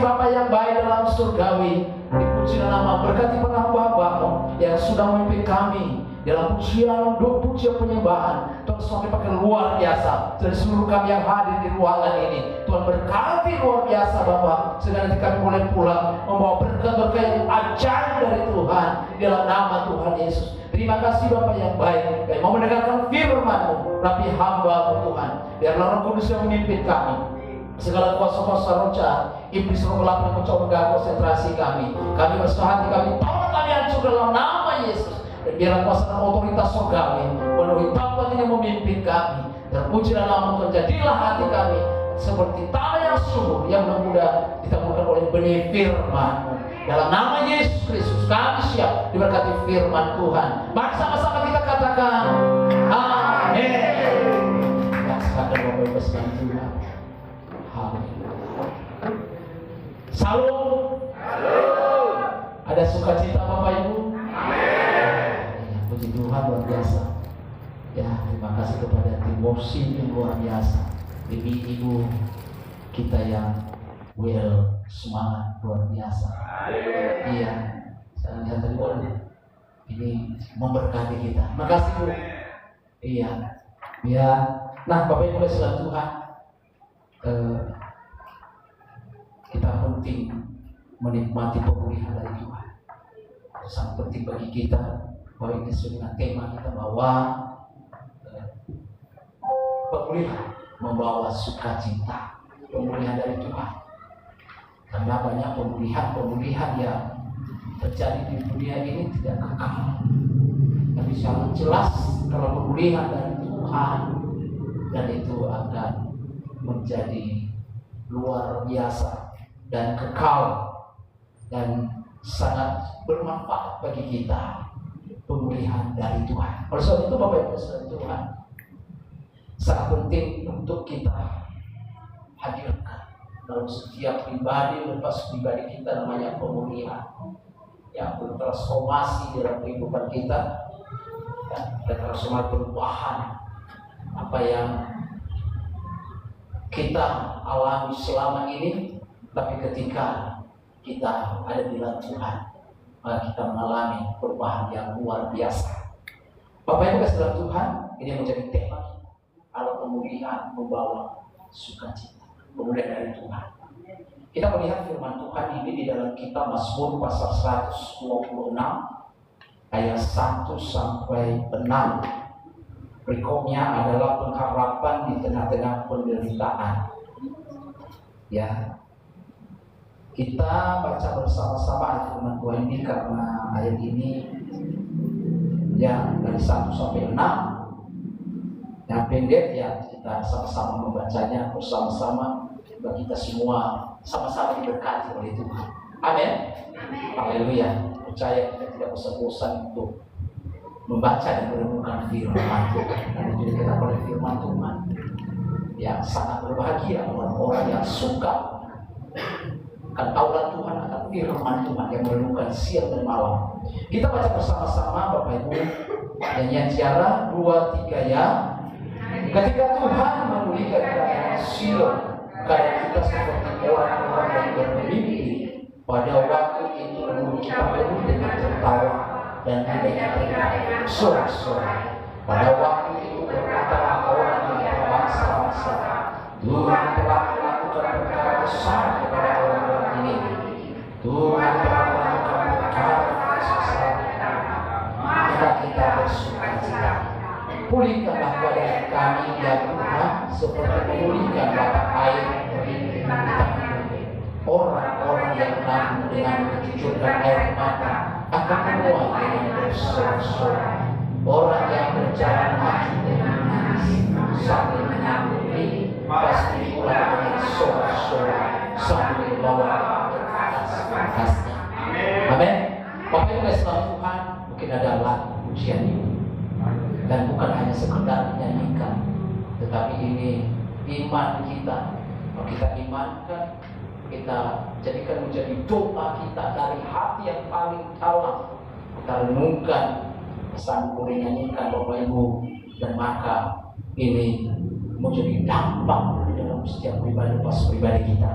Bapa yang baik dalam surgawi. Dipuji nama, berkati para hamba-Mu yang sudah memimpin kami dalam pujian penyembahan. Tuhan semakin pakai luar biasa. Dan seluruh kami yang hadir di ruangan ini, Tuhan berkati luar biasa Bapak. Sehingga nanti kami boleh pulang membawa berkat-berkat yang ajaib dari Tuhan dalam nama Tuhan Yesus. Terima kasih Bapak yang baik. Kami mau mendengarkan firman-Mu, tapi hamba-Mu Tuhan. Biarlah Roh Kudus yang memimpin kami. Segala kuasa-kuasa roh jahat, iblis roh gelap yang mencoba mengganggu konsentrasi kami. Kami bersuara hati kami, tolong kami hancur dalam nama Yesus. Dan biarlah kuasa dan otoritas surgawi melalui Bapa yang memimpin kami. Terpuji dan nama Tuhan, jadilah hati kami seperti tanah yang subur yang mudah ditemukan oleh benih firman-Mu. Dalam nama Yesus Kristus kami siap diberkati firman Tuhan. Mari sama-sama kita katakan amin. Rasakan Bapak Ibu sekalian Tuhan. Salam. Ada sukacita Bapak Ibu? Amin. Puji Tuhan luar biasa. Ya, terima kasih kepada tim worship yang luar biasa. Ibu kita yang semangat luar biasa. Iya, saya lihat tadi ini memberkati kita. Makasih Bu. Iya. Ya. Nah, Bapak Ibu sekalian Tuhan, kita penting menikmati pemulihan dari Tuhan. Sangat penting bagi kita bahwa ini sesuai dengan tema kita bahwa pemulihan membawa sukacita, pemulihan dari Tuhan. Karena banyak pemulihan yang terjadi di dunia ini tidak kekal. Tapi sangat jelas kalau pemulihan dari Tuhan dan itu akan menjadi luar biasa dan kekal dan sangat bermanfaat bagi kita, pemulihan dari Tuhan. Oleh sebab itu Bapak Ibu sekalian Tuhan, sangat penting untuk kita hadirkan dalam setiap pribadi lepas pribadi kita namanya pemulihan yang bertransformasi dalam kehidupan kita dan transformasi perubahan apa yang kita alami selama ini. Tapi ketika kita ada di dalam Tuhan, maka kita mengalami perubahan yang luar biasa. Bapak Ibu kasih Tuhan, ini menjadi tema kita. Kalau pemulihan membawa sukacita, pemulihan dari Tuhan. Kita melihat firman Tuhan ini di dalam kitab Mazmur pasal 126 ayat 1 sampai 6. Berikutnya adalah pengharapan di tengah-tengah penderitaan. Ya, kita baca bersama-sama ayat firman Tuhan ini karena ayat ini yang dari 1 sampai 6 yang pendek ya, kita sama-sama membacanya bersama-sama bagi kita semua sama-sama diberkati oleh Tuhan. Amin. Haleluya. Percaya kita tidak bosan-bosan untuk membaca dan merenungkan firman Tuhan. Dan juga kita oleh firman Tuhan yang sangat berbahagia orang-orang yang suka akan taurat Tuhan, akan firman Tuhan yang merenungkan siang dan malam. Kita baca bersama-sama Bapak Ibu. Nyanyian Ciara 2-3 ya. Ketika Tuhan memulihkan keadaan Sion, keadaan kita seperti orang-orang yang bermimpi. Pada waktu itu kita penuh dengan tertawa dan mendengar sorak-sorai. Pada waktu itu berkatalah orang yang berbangsa-bangsa, Tuhan telah melakukan perkara besar kepada orang-orang ini. Tuhan telah melakukan perkara besar. Maka kita bersukacita. Pulihkanlah keadaan kami ya Tuhan, seperti memulihkan mata air orang-orang yang menanggung dengan mencucurkan air mata akan menuai dengan bersorak-sorai. Orang yang berjalan maju dengan menangis sambil menanggung ini pasti pulang dengan sorak-sorai sambil membawa berkas-berkasnya. Amin. Bapak Ibu Islam Tuhan, mungkin ada lagu pujian ini dan bukan hanya sekedar menyanyikan, tetapi ini iman kita. Kalau kita imankan, kita jadikan menjadi doa kita dari hati yang paling dalam. Kita renungkan, sanggup menyanyikan Bapak Ibu, dan maka ini menjadi dampak di dalam setiap pribadi kita.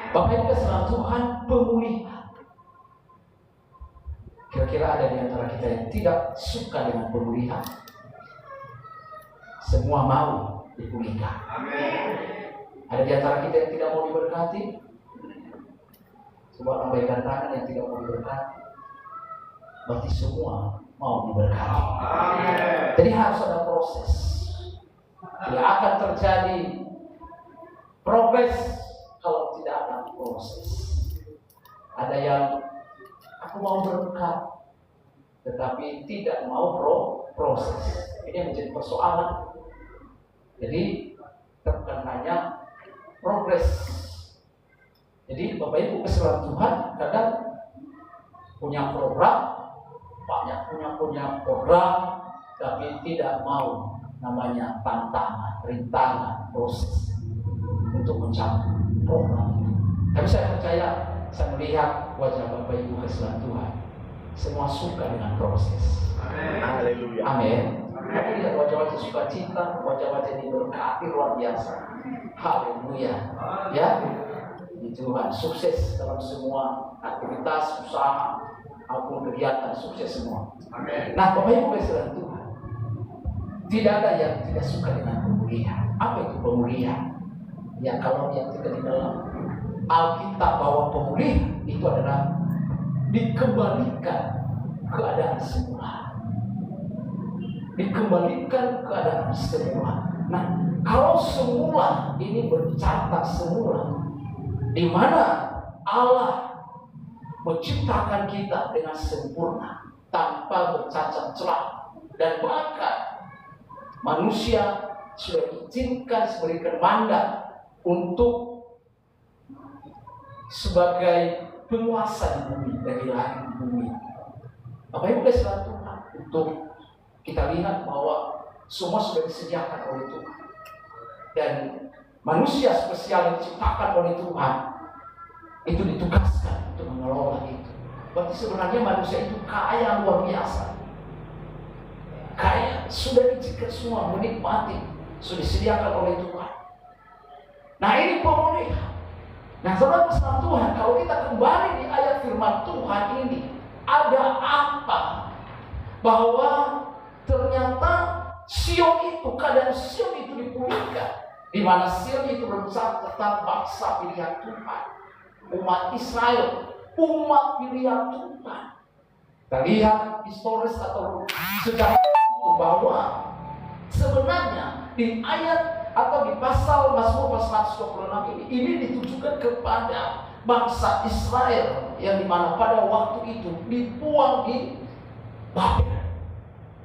Bapak Ibu kasih Tuhan, pemulihan. Kira-kira ada di antara kita yang tidak suka dengan pemulihan? Semua mau dipulihkan. Amin. Ada di antara kita yang tidak mau diberkati? Coba lambaikan tangan yang tidak mau diberkati. Berarti semua mau diberkati. Amin. Jadi harus ada proses. Tidak akan terjadi progres kalau tidak ada proses. Ada yang aku mau berkat, tetapi tidak mau proses. Ini menjadi persoalan. Jadi bukan hanya progres. Jadi Bapak Ibu kesalahan Tuhan kadang punya program, banyak punya program, tapi tidak mau namanya tantangan, rintangan, proses untuk mencapai program itu. Tapi saya percaya, saya melihat wajah Bapak Ibu kesalahan Tuhan, semua suka dengan proses. Amin. Haleluya. Amin. Kami lihat wajah-wajah sukacita, wajah-wajah yang diberkati luar biasa. Haleluya. Ya, di Tuhan sukses dalam semua aktivitas, usaha, maupun kegiatan, sukses semua. Amin. Nah, Bapak Ibu kesalahan Tuhan, tidak ada yang tidak suka dengan pemulihan. Apa itu pemulihan? Ya, kalau yang tidak di dalam Alkitab bahwa pemulihan itu adalah dikembalikan keadaan semula. Dikembalikan keadaan semula. Nah, kalau semula ini bercatat semula, di mana Allah menciptakan kita dengan sempurna, tanpa bercacat celah, dan bahkan manusia sudah diizinkan memberikan mandat untuk sebagai penguasa di bumi, dari langit di bumi. Bapak Ibu kasih Tuhan, untuk kita lihat bahwa semua sudah disediakan oleh Tuhan, dan manusia spesial yang diciptakan oleh Tuhan itu ditugaskan untuk mengelola itu. Berarti sebenarnya manusia itu kaya luar biasa, kaya, sudah diciptakan semua, menikmati, sudah disediakan oleh Tuhan. Nah, ini pemulihan. Nah, saudara pesan Tuhan, kalau kita kembali di ayat firman Tuhan ini, ada apa? Bahwa ternyata Sion itu, keadaan Sion itu dipulihkan, di mana Sion itu berbicara tentang bangsa pilihan Tuhan, umat Israel, umat pilihan Tuhan. Kita lihat historis atau sejarah itu bahwa sebenarnya di ayat atau di pasal Mazmur 126 ini ditujukan kepada bangsa Israel yang dimana pada waktu itu dibuang di Babel.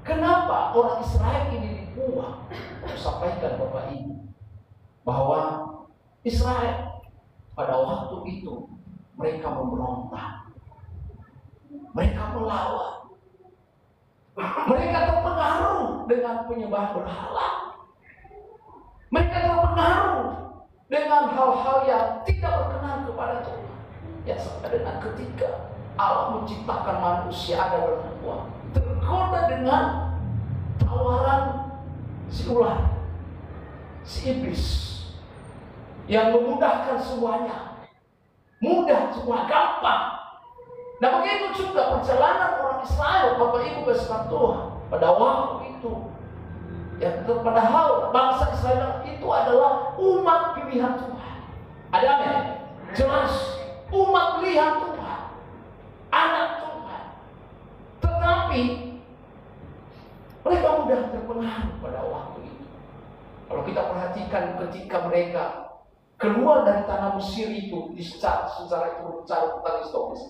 Kenapa orang Israel ini dibuang? Saya sampaikan Bapak Ibu bahwa Israel pada waktu itu mereka memberontak, mereka melawan, mereka terpengaruh dengan penyembah berhala, mereka terpengaruh dengan hal-hal yang tidak berkenan kepada Tuhan. Ya, sampai dengan ketika Allah menciptakan manusia ada berbuat, tergoda dengan tawaran si ular, si iblis, yang memudahkan semuanya, mudah semua, gampang. Nah, begitu juga perjalanan orang Israel, Bapak Ibu kasih Tuhan, pada waktu itu. Ya, padahal bangsa Israel itu adalah umat pilihan Tuhan. Ada amin? Jelas, umat pilihan Tuhan, anak Tuhan. Tetapi mereka mudah terpengaruh pada waktu itu. Kalau kita perhatikan ketika mereka keluar dari tanah Mesir itu, secara itu berbicara tentang historis.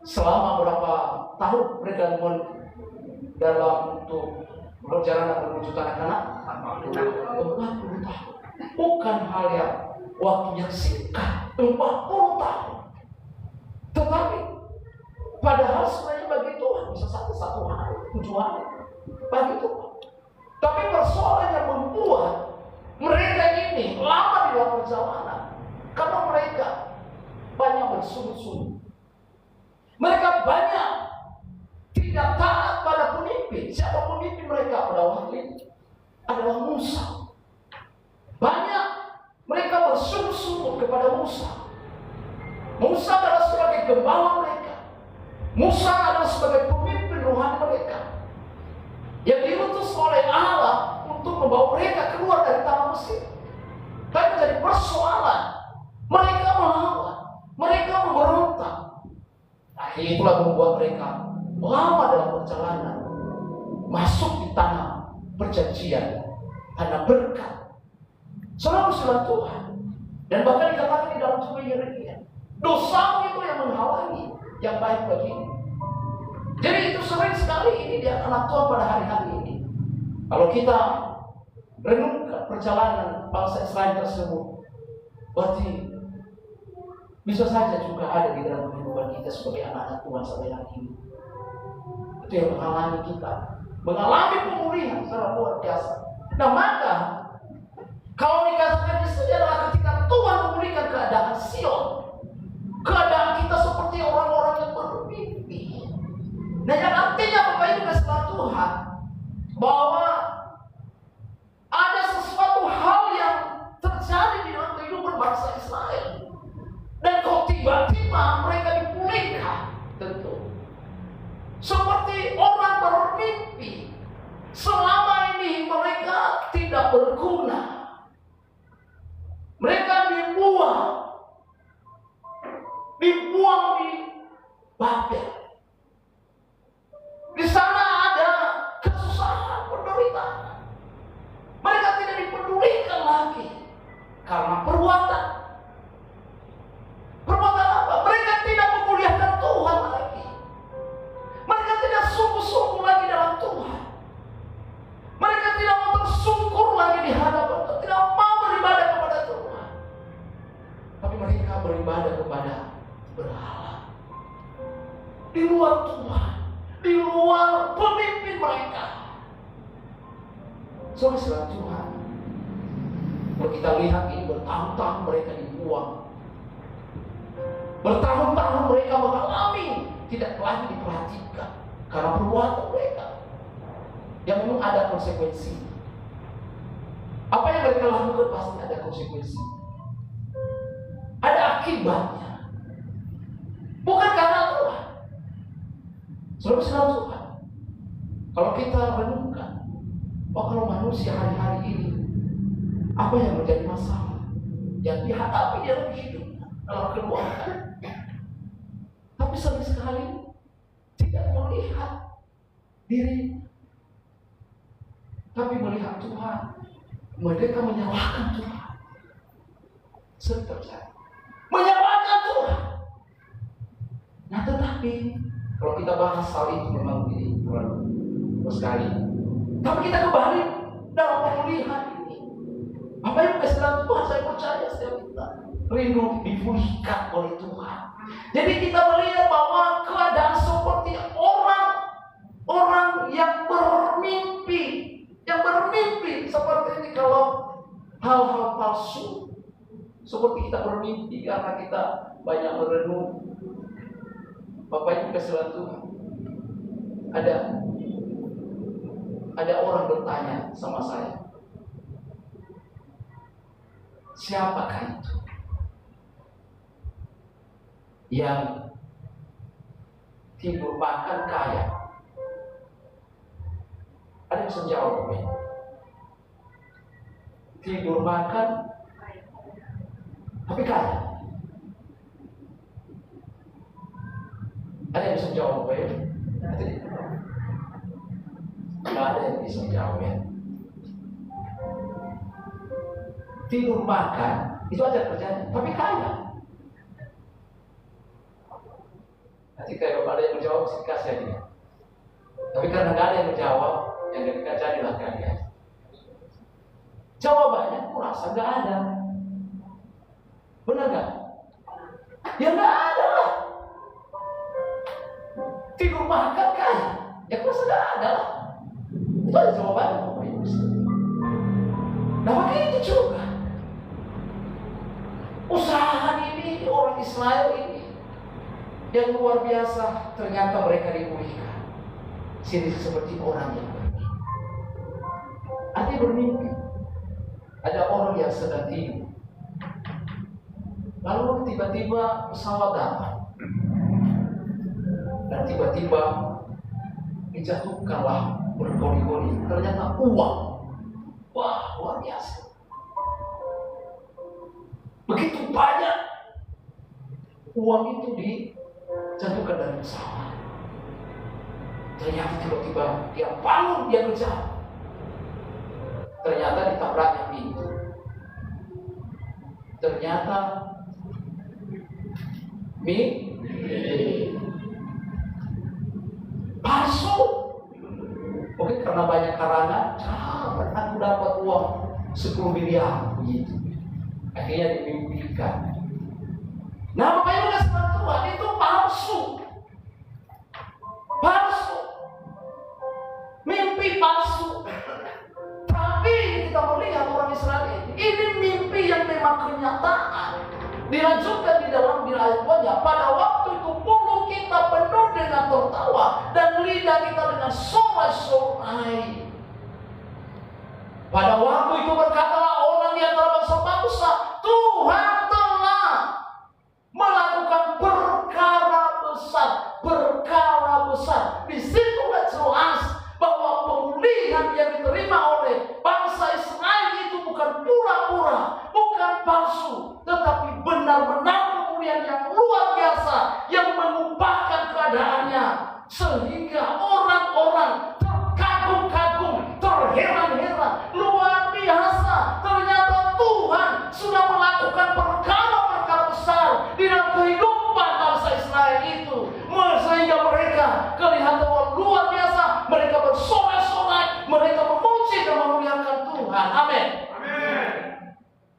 Selama berapa tahun mereka dalam untuk perjalanan menuju tanah Kanaan? 40 tahun. Bukan hal yang waktu yang singkat, 40 tahun. Tetapi padahal sebenarnya bagi Tuhan bisa satu hari, 7 hari bagi Tuhan. Tapi persoalan yang membuat mereka ini lama di dalam perjalanan karena mereka banyak bersungguh-sungguh. Mereka banyak tidak taat pada pemimpin. Siapa pemimpin mereka pada waktu itu? Adalah Musa. Banyak mereka bersungguh-sungguh bersujud kepada Musa. Musa adalah sebagai gembala mereka. Musa adalah sebagai pemimpin rohani mereka yang diutus oleh Allah untuk membawa mereka keluar dari tanah Mesir. Tapi menjadi persoalan, mereka melawan, mereka memberontak. Nah, itulah membuat mereka lama dalam perjalanan masuk di tanah perjanjian, tanah berkat, selalu surat Tuhan. Dan bahkan dikatakan di dalam surah Yeremia, dosamu itu yang menghalangi yang baik bagimu. Jadi itu sering sekali ini dia anak Tuhan pada hari-hari ini. Kalau kita renungkan perjalanan bangsa Israel tersebut, berarti bisa saja juga ada di dalam kehidupan kita sebagai anak-anak Tuhan sampai hari ini. Itu yang menghalangi kita mengalami pemulihan secara luar biasa. Nah, maka kalau dikatakan itu adalah ketika Tuhan memulihkan keadaan Sion, keadaan kita seperti orang-orang yang bermimpi. Nah, yang artinya Bapak Ibu kasih Tuhan bahwa ada sesuatu hal yang terjadi di dalam kehidupan bangsa Israel. Dan kok tiba-tiba mereka dipulihkan, tentu seperti orang bermimpi. Selama ini mereka tidak berguna. Mereka dibuang di Babel. Di sana ada kesusahan, penderitaan. Mereka tidak dipedulikan lagi karena perbuatan. Perbuatan apa? Mereka tidak memuliakan Tuhan lagi. Mereka tidak sungguh-sungguh lagi dalam Tuhan. Mereka tidak mau tersungkur lagi di hadapan Tuhan. Tidak mau beribadah kepada Tuhan. Tapi mereka beribadah kepada berhala. Di luar Tuhan. Di luar pemimpin mereka. Saudara Tuhan, kalau kita lihat ini bertahun-tahun mereka dibuang. Bertahun-tahun mereka mengalami tidak lagi diperhatikan karena perbuatan mereka yang memang ada konsekuensi. Apa yang mereka lakukan pasti ada konsekuensi, ada akibatnya. Bukan karena Tuhan. Saudara Tuhan, kalau kita renungkan, kalau manusia hari-hari ini, apa yang menjadi masalah yang dihadapi dalam hidup, dalam keluarga, tapi sering sekali tidak melihat diri, tapi melihat Tuhan. Mereka menyalahkan Tuhan. Sering terjadi menyalahkan Tuhan. Nah, tetapi kalau kita bahas hal itu memang ini terlalu sekali. Tapi kita kembali dalam pemulihan ini. Apa yang kesalahan Tuhan, saya percaya setiap kita rindu dipulihkan oleh Tuhan. Jadi kita melihat bahwa keadaan seperti orang yang bermimpi seperti ini. Kalau hal-hal palsu seperti kita bermimpi karena kita banyak merenung. Bapak Ibu kesalahan Tuhan, ada orang bertanya sama saya, siapakah itu yang tidur makan kaya? Ada yang bisa jawab Bapak Ibu? Tidur makan tapi kaya. Ada yang bisa jawab Bapak Ibu? Tidak ada yang bisa jawab ya. Tidur makan itu ada kerjanya, tapi kaya. Nanti kalau ada yang menjawab, saya kasih dia. Tapi karena nggak ada yang menjawab, yang ketika jadilah kaya. Jawabannya kurasa nggak ada. Benar nggak? Ya nggak ada lah. Tidur makan kaya, ya kurasa nggak ada lah. Itu ada jawabannya Bapak Ibu. Nah, begitu juga usaha ini orang Israel ini yang luar biasa, ternyata mereka dipulihkan. Sini seperti orang yang bermimpi. Artinya bermimpi. Ada orang yang sedang tidur, Lalu tiba-tiba pesawat datang. Dan tiba-tiba dijatuhkanlah bergoli-goli. Ternyata uang. Wah, luar biasa. Begitu banyak uang itu dijatuhkan dari pesawat. Ternyata tiba-tiba dia bangun, dia kejar. Ternyata ditabraknya pintu. Ternyata palsu. Mungkin karena banyak karangan, aku dapat uang 10 miliar begitu. Akhirnya dimimpikan. Nah, Bapak Ibu kasih Tuhan, itu palsu. Palsu. Mimpi palsu. Tapi kita melihat orang Israel ini mimpi yang memang kenyataan. Dilanjutkan di dalam ayat 2-nya, pada waktu itu mulut kita penuh dengan tertawa dan lidah kita dengan sorai-sorai. Pada waktu itu berkatalah orang di antara bangsa-bangsa, Tuhan telah melakukan perkara besar, perkara besar. Di situ jelas bahwa pemulihan yang diterima oleh bangsa Israel itu bukan pura-pura, bukan palsu, tetapi benar-benar pemulihan yang luar biasa yang mengubahkan keadaannya, sehingga orang-orang terkagum-kagum, terheran-heran, luar biasa. Ternyata Tuhan sudah melakukan perkara-perkara besar di dalam kehidupan bangsa Israel itu, sehingga mereka kelihatan luar biasa. Mereka bersorak-sorai, mereka memuji dan memuliakan Tuhan. Amin.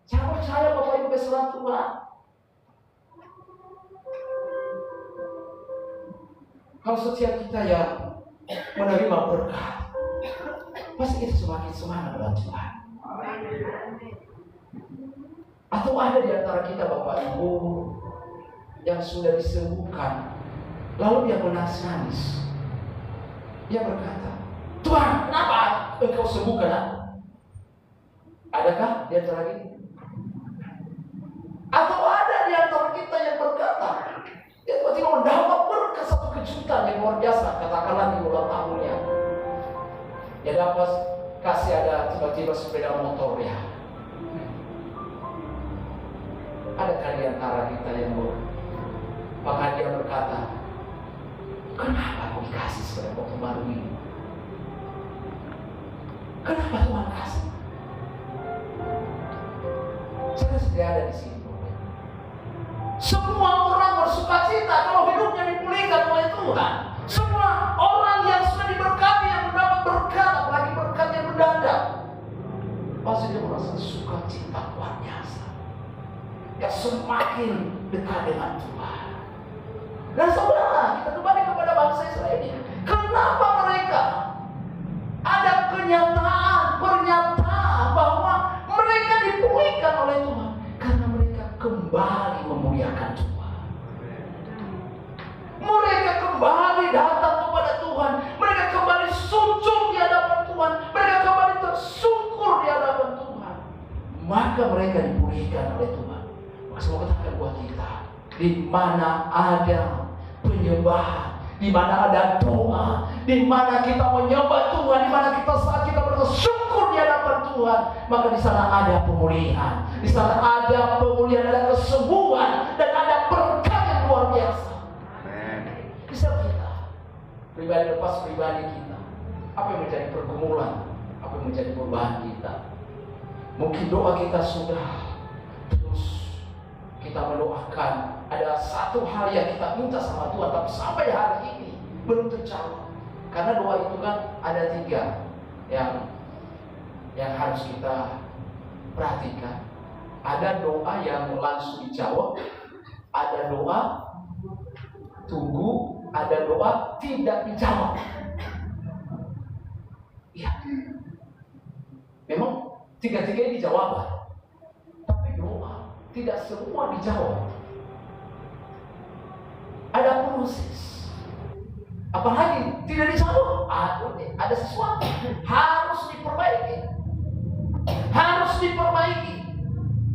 Saya percaya Bapak Ibu kasih Tuhan. Kalau setiap kita yang menerima berkat, pasti kita semakin semangat dalam Tuhan. Atau ada di antara kita Bapak Ibu yang sudah disembuhkan, lalu dia menangis. Dia berkata, Tuhan, kenapa Engkau sembuhkan aku? Adakah di antara kita? Atau ada di antara kita yang berkata, dia tiba-tiba mendapat berkat satu kejutan yang luar biasa, katakanlah di ulang tahunnya. Dia dapat kasih ada tiba-tiba sepeda motor ya. Adakah di antara kita yang bahkan dia berkata, kenapa aku dikasih sepeda motor baru ini? Kenapa Tuhan kasih? Saya sudah ada di sini. Semua orang bersuka cita kalau hidupnya dipulihkan oleh Tuhan. Semua orang yang sudah diberkati, yang mendapat berkat, apalagi berkat yang mendadak, pasti dia merasa suka cita luar biasa. Ya semakin dekat dengan Tuhan. Dan saudara, kita kembali kepada bangsa Israel ini. Kenapa mereka ada pernyataan bahwa mereka dipulihkan oleh Tuhan? Karena mereka kembali memuliakan Tuhan. Mereka kembali datang kepada Tuhan. Mereka kembali sujud di hadapan Tuhan. Mereka kembali tersungkur di hadapan Tuhan. Maka mereka dipulihkan oleh Tuhan. Maka saya mau katakan buat kita, di mana ada penyembahan, di mana ada doa, di mana kita menyembah Tuhan, di mana kita saat kita bersyukur di hadapan Tuhan, maka di sana ada pemulihan, di sana ada pemulihan, ada kesembuhan, dan ada berkat yang luar biasa. Bisa kita pribadi lepas pribadi kita, apa yang menjadi pergumulan, apa yang menjadi perubahan kita? Mungkin doa kita sudah terus kita mendoakan, ada satu hal yang kita minta sama Tuhan, tapi sampai hari ini belum terjawab. Karena doa itu kan ada 3 yang harus kita perhatikan. Ada doa yang langsung dijawab, ada doa tunggu, ada doa tidak dijawab. Ya, memang 3-tiganya dijawab, tapi doa tidak semua dijawab. Ada proses. Apalagi tidak dijawab, ada sesuatu harus diperbaiki. Harus diperbaiki.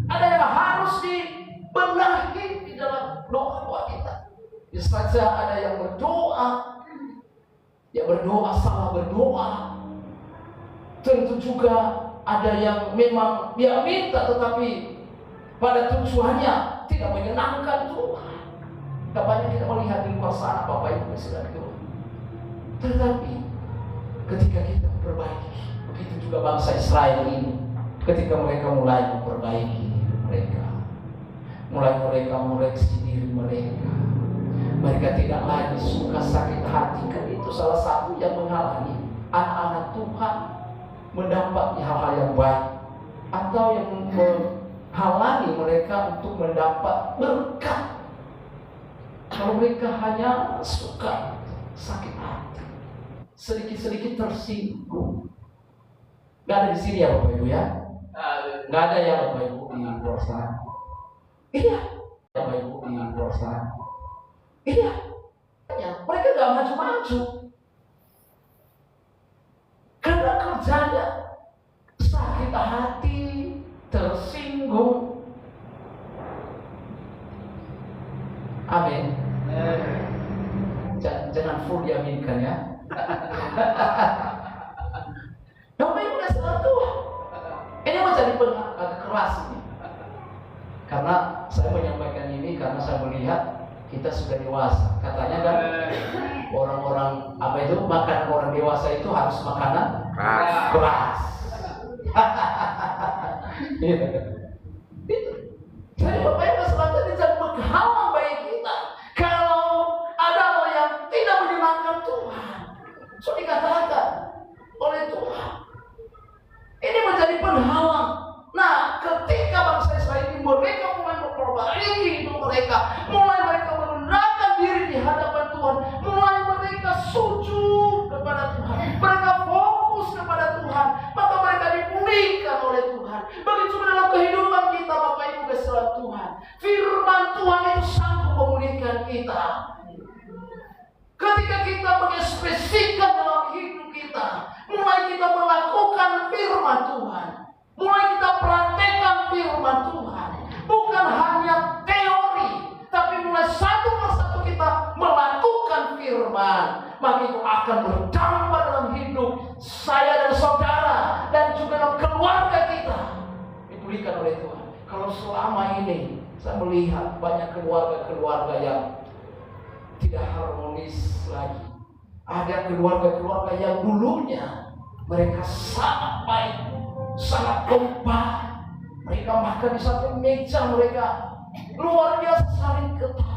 Ada yang harus dibenahi. saja ada yang berdoa, salah berdoa. Tentu juga ada yang memang dia minta tetapi pada tujuannya tidak menyenangkan Tuhan. Banyak kita melihat di luar sana Bapak Ibu saudara Tuhan. Tetapi ketika kita memperbaiki, begitu juga bangsa Israel ini, ketika mereka mulai memperbaiki mereka, mulai mereka mengoreksi diri mereka tidak lagi suka sakit hati. Kan itu salah satu yang menghalangi anak-anak Tuhan mendapat hal-hal yang baik, atau yang menghalangi mereka untuk mendapat berkat. Kalau mereka hanya suka sakit hati, sedikit-sedikit tersinggung. Gak ada di sini ya Bapak Ibu ya? Gak ada ya Bapak Ibu di luar sana? Iya, Bapak Ibu di luar sana? Iya, mereka gak maju-maju. Karena kerjanya sakit hati, tersinggung. Amin. Jangan full diaminkan ya. Bapak Ibu gak salah Tuhan. Ini menjadi keras ini. Karena saya menyampaikan ini karena saya melihat kita sudah dewasa. Katanya kan orang-orang makanan orang dewasa itu harus makanan keras. Jadi Bapak Ibu selalu jangan menghalang baik kita. Kalau ada orang yang tidak menyenangkan Tuhan, sudah dikatakan oleh Tuhan, ini menjadi penghalang. Nah, ketika bangsa Israel ini mereka mulai memperbaiki hidup mereka, mulai mereka merendahkan diri di hadapan Tuhan, mulai mereka sujud kepada Tuhan, mereka fokus kepada Tuhan, maka mereka dipulihkan oleh Tuhan. Begitu dalam kehidupan kita Bapak Ibu bersama Tuhan, firman Tuhan itu sanggup memulihkan kita. Ketika kita mengekspresikan dalam hidup kita, mulai kita melakukan firman Tuhan, mulai kita praktekkan firman Tuhan, bukan hanya teori, tapi mulai satu persatu kita melakukan firman, maka itu akan berdampak dalam hidup saya dan saudara dan juga dalam keluarga kita, dipulihkan oleh Tuhan. Kalau selama ini saya melihat banyak keluarga-keluarga yang tidak harmonis lagi. Ada keluarga-keluarga yang dulunya mereka sangat baik, sangat kompak. Mereka makan di satu meja, mereka luar biasa saling ketawa.